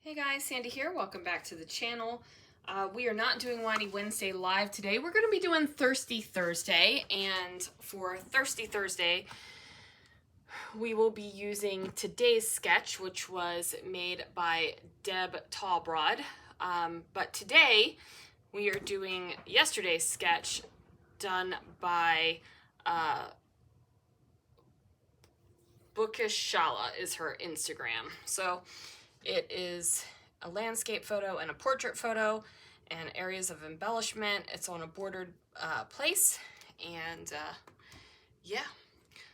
Hey guys, Sandy here. Welcome back to the channel. We are not doing Whiny Wednesday live today. We're going to be doing Thirsty Thursday, and for Thirsty Thursday, we will be using today's sketch, which was made by Deb Tallbrod. But today, we are doing yesterday's sketch done by Bookish Shala is her Instagram. So it is a landscape photo and a portrait photo and areas of embellishment. It's on a bordered place, and yeah.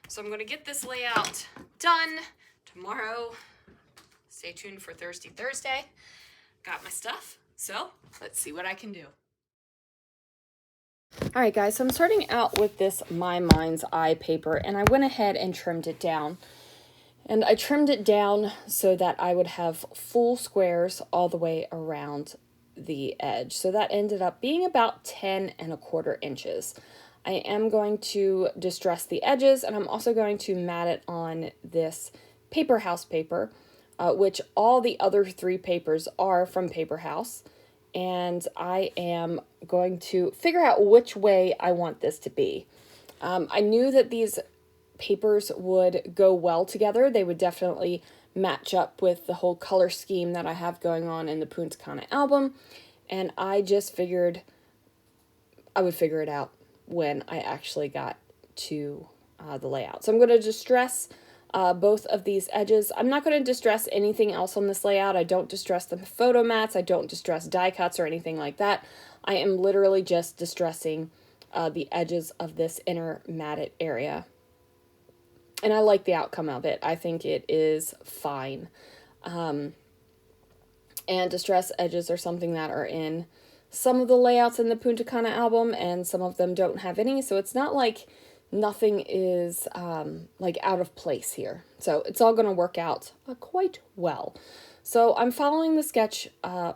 So I'm going to get this layout done tomorrow. Stay tuned for Thirsty Thursday. Got my stuff, so let's see what I can do. All right, guys, so I'm starting out with this My Mind's Eye paper, and I went ahead and trimmed it down. And I trimmed it down so that I would have full squares all the way around the edge. So that ended up being about 10¼ inches. I am going to distress the edges, and I'm also going to mat it on this Paper House paper, which all the other 3 papers are from Paper House. And I am going to figure out which way I want this to be. I knew that these papers would go well together. They would definitely match up with the whole color scheme that I have going on in the Punta Cana album, and I just figured I would figure it out when I actually got to the layout. So I'm going to distress both of these edges. I'm not going to distress anything else on this layout. I don't distress the photo mats. I don't distress die cuts or anything like that. I am literally just distressing the edges of this inner matted area. And I like the outcome of it. I think it is fine. And distress edges are something that are in some of the layouts in the Punta Cana album, and some of them don't have any. So it's not like nothing is like out of place here. So it's all going to work out quite well. So I'm following the sketch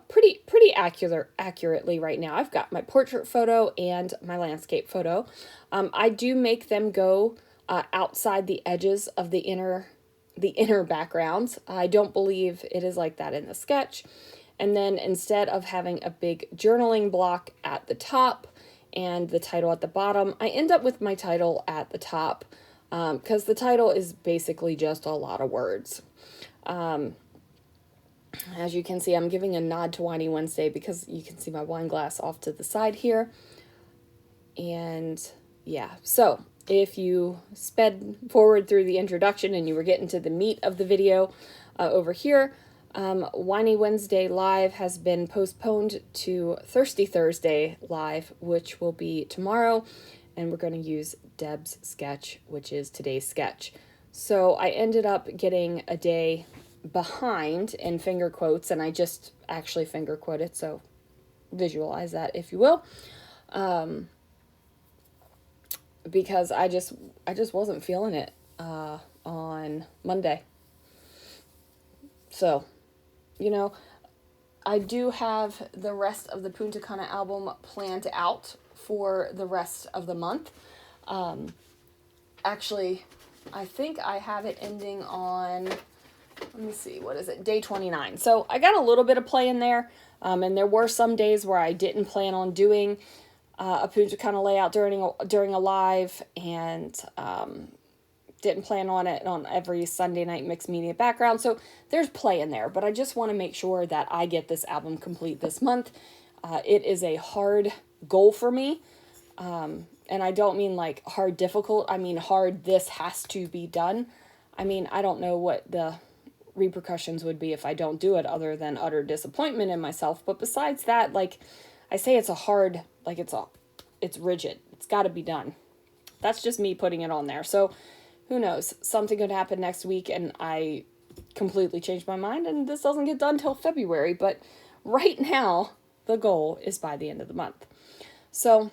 pretty accurately right now. I've got my portrait photo and my landscape photo. I do make them go outside the edges of the inner backgrounds. I don't believe it is like that in the sketch. And then instead of having a big journaling block at the top and the title at the bottom, I end up with my title at the top because the title is basically just a lot of words. As you can see, I'm giving a nod to Whiny Wednesday because you can see my wine glass off to the side here. And yeah, so if you sped forward through the introduction and you were getting to the meat of the video over here, Whiny Wednesday Live has been postponed to Thirsty Thursday Live, which will be tomorrow, and we're going to use Deb's sketch, which is today's sketch. So I ended up getting a day behind in finger quotes, and I just actually finger quoted, so visualize that if you will. Because I just wasn't feeling it on Monday. So, you know, I do have the rest of the Punta Cana album planned out for the rest of the month. Actually, I think I have it ending on, let me see, what is it? Day 29. So I got a little bit of play in there. And there were some days where I didn't plan on doing a Punta Cana layout during a live, and didn't plan on it on every Sunday night mixed media background. So there's play in there, but I just want to make sure that I get this album complete this month. It is a hard goal for me. And I don't mean like hard difficult. I mean hard, this has to be done. I mean, I don't know what the repercussions would be if I don't do it other than utter disappointment in myself. But besides that, like I say, it's a hard, like it's rigid. It's got to be done. That's just me putting it on there. So who knows? Something could happen next week and I completely change my mind and this doesn't get done till February. But right now, the goal is by the end of the month. So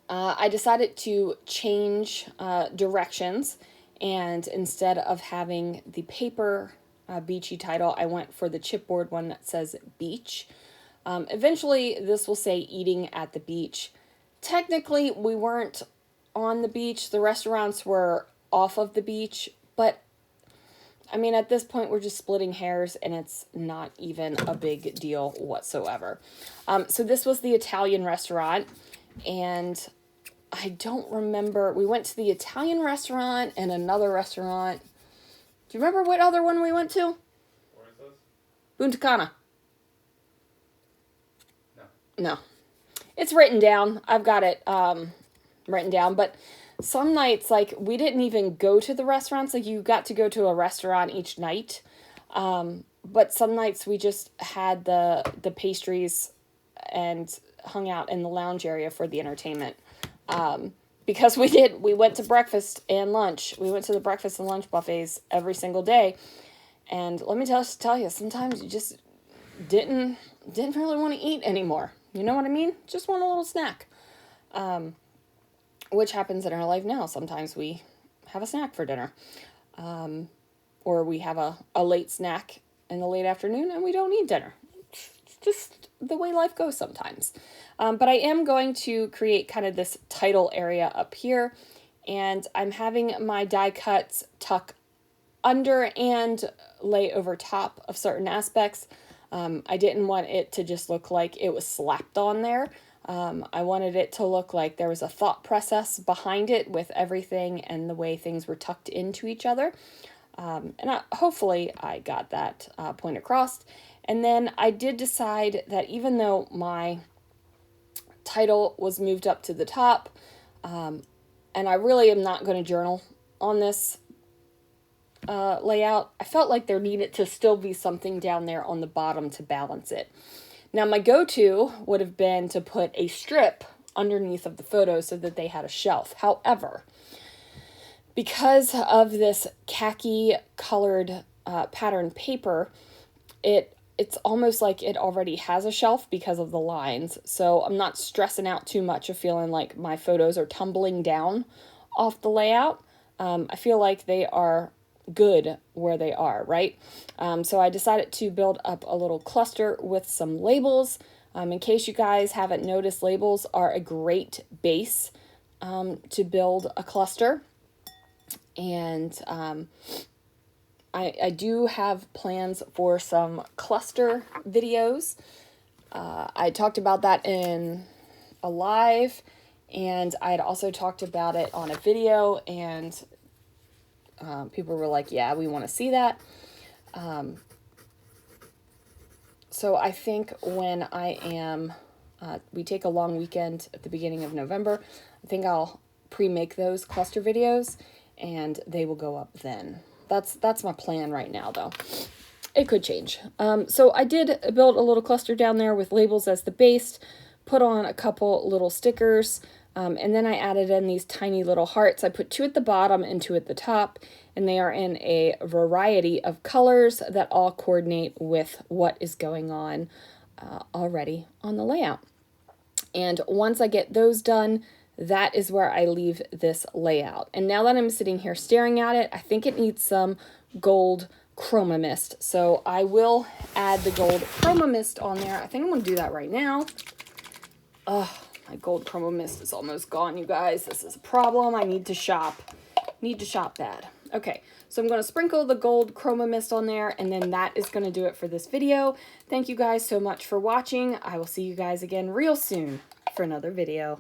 I decided to change directions, and instead of having the paper beachy title, I went for the chipboard one that says beach. Eventually, this will say eating at the beach. Technically, we weren't on the beach. The restaurants were off of the beach, but I mean, at this point, we're just splitting hairs, and it's not even a big deal whatsoever. So this was the Italian restaurant, and I don't remember. We went to the Italian restaurant and another restaurant. Do you remember what other one we went to? Where is this? Punta Cana. No. No. It's written down. I've got it written down, but some nights, like, we didn't even go to the restaurants. Like, you got to go to a restaurant each night. But some nights we just had the pastries and hung out in the lounge area for the entertainment. Because we went to breakfast and lunch. We went to the breakfast and lunch buffets every single day. And let me tell you, sometimes you just didn't really want to eat anymore. You know what I mean? Just want a little snack. Which happens in our life now. Sometimes we have a snack for dinner. Or we have a late snack in the late afternoon and we don't eat dinner. It's just the way life goes sometimes. But I am going to create kind of this title area up here. And I'm having my die cuts tuck under and lay over top of certain aspects. I didn't want it to just look like it was slapped on there. I wanted it to look like there was a thought process behind it with everything and the way things were tucked into each other. Hopefully I got that point across. And then I did decide that even though my title was moved up to the top, and I really am not going to journal on this layout, I felt like there needed to still be something down there on the bottom to balance it. Now, my go-to would have been to put a strip underneath of the photo so that they had a shelf. However, because of this khaki colored pattern paper, it's almost like it already has a shelf because of the lines. So I'm not stressing out too much of feeling like my photos are tumbling down off the layout. I feel like they are good where they are, right? So I decided to build up a little cluster with some labels. In case you guys haven't noticed, labels are a great base to build a cluster. And I do have plans for some cluster videos. I talked about that in a live, and I had also talked about it on a video, and people were like, yeah, we want to see that. So I think when I am, we take a long weekend at the beginning of November, I think I'll pre-make those cluster videos, and they will go up then. That's my plan right now, though. It could change. So I did build a little cluster down there with labels as the base, put on a couple little stickers, and then I added in these tiny little hearts. I put 2 at the bottom and 2 at the top, and they are in a variety of colors that all coordinate with what is going on already on the layout. And once I get those done, that is where I leave this layout. And now that I'm sitting here staring at it, I think it needs some gold chroma mist. So I will add the gold chroma mist on there. I think I'm going to do that right now. Oh, my gold chroma mist is almost gone, you guys. This is a problem. I need to shop. Need to shop that. Okay, so I'm going to sprinkle the gold chroma mist on there, and then that is going to do it for this video. Thank you guys so much for watching. I will see you guys again real soon for another video.